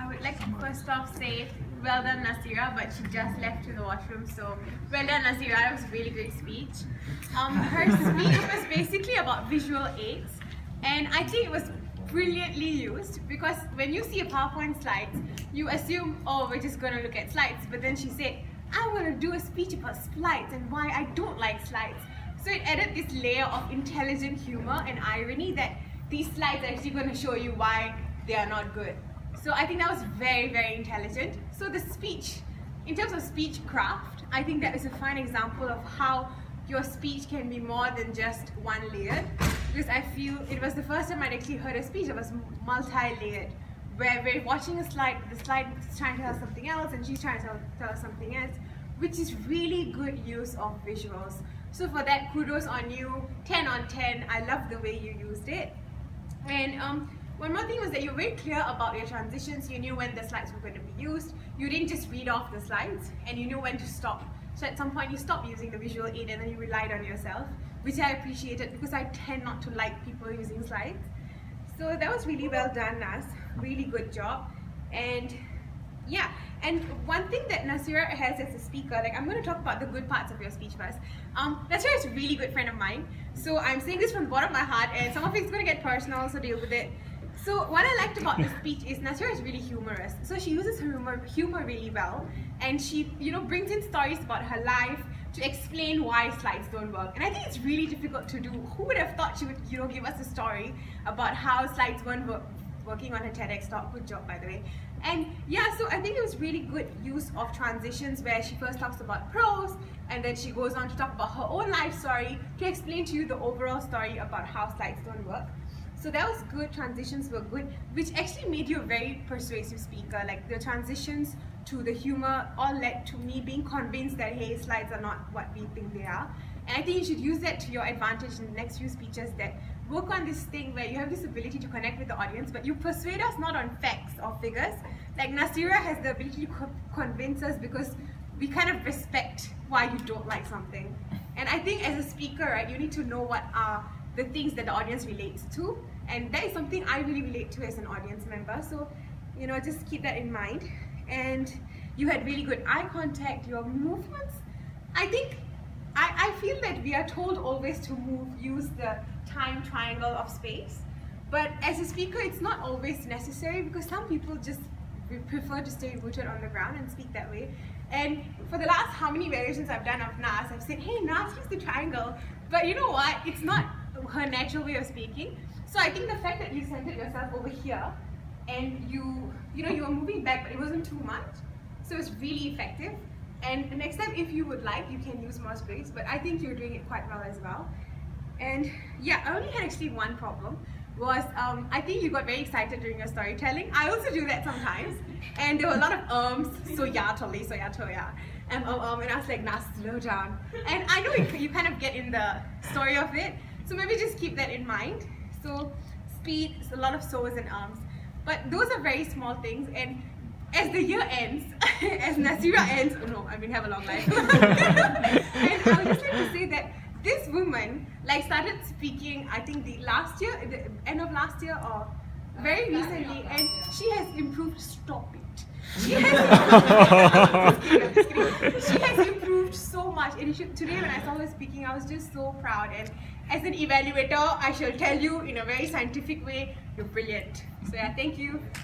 I would like to first off say, well done Naseera, but she just left to the washroom, so well done Naseera, that was a really great speech. Her speech was basically about visual aids, and I think it was brilliantly used, because when you see a PowerPoint slides, you assume, oh, we're just going to look at slides, but then she said, I want to do a speech about slides and why I don't like slides. So it added this layer of intelligent humor and irony that these slides are actually going to show you why they are not good. So I think that was very, very intelligent. So the speech, in terms of speech craft, I think that is a fine example of how your speech can be more than just one layered. Because I feel it was the first time I'd actually heard a speech that was multi-layered, where we're watching a slide, the slide is trying to tell us something else and she's trying to tell us something else, which is really good use of visuals. So for that, kudos on you, 10 on 10, I love the way you used it. And one more thing was that you were very clear about your transitions. You knew when the slides were going to be used. You didn't just read off the slides, and you knew when to stop. So at some point you stopped using the visual aid and then you relied on yourself, which I appreciated because I tend not to like people using slides. So that was really well done, Nas. Really good job. And yeah, and one thing that Naseera has as a speaker, like I'm going to talk about the good parts of your speech first. Naseera is a really good friend of mine. So I'm saying this from the bottom of my heart, and some of it's going to get personal, so deal with it. So what I liked about the speech is Naseera is really humorous. So she uses her humor really well, and she brings in stories about her life to explain why slides don't work. And I think it's really difficult to do. Who would have thought she would give us a story about how slides weren't working on her TEDx talk? Good job, by the way. And yeah, so I think it was really good use of transitions where she first talks about pros and then she goes on to talk about her own life story to explain to you the overall story about how slides don't work. So that was good, transitions were good, which actually made you a very persuasive speaker. Like the transitions to the humor all led to me being convinced that, hey, slides are not what we think they are. And I think you should use that to your advantage in the next few speeches, that work on this thing where you have this ability to connect with the audience, but you persuade us not on facts or figures. Like Naseera has the ability to convince us because we kind of respect why you don't like something. And I think as a speaker, right, you need to know what are the things that the audience relates to, and that is something I really relate to as an audience member. So just keep that in mind. And you had really good eye contact, your movements. I feel that we are told always to use the time triangle of space, but as a speaker it's not always necessary, because some people just prefer to stay rooted on the ground and speak that way. And for the last how many variations I've done of Nas, I've said, hey Nas, use the triangle, but you know what, it's not her natural way of speaking. So I think the fact that you centered yourself over here and you were moving back, but it wasn't too much, so it's really effective. And the next time, if you would like, you can use more space, but I think you're doing it quite well as well. And yeah, I only had actually one problem, was I think you got very excited during your storytelling. I also do that sometimes, and there were a lot of so yeah, totally, so yeah, toya, and I was like, nah, slow down. And I know you kind of get in the story of it, so maybe just keep that in mind. So speed, a lot of so's and but those are very small things. And as the year ends, as Naseera ends, have a long life. And I would just like to say that this woman started speaking, I think the end of last year or very recently, and she has improved. Stop it. She has improved, she has improved so much. And today when I saw her speaking, I was just so proud. And as an evaluator, I shall tell you in a very scientific way, you're brilliant. So yeah, thank you.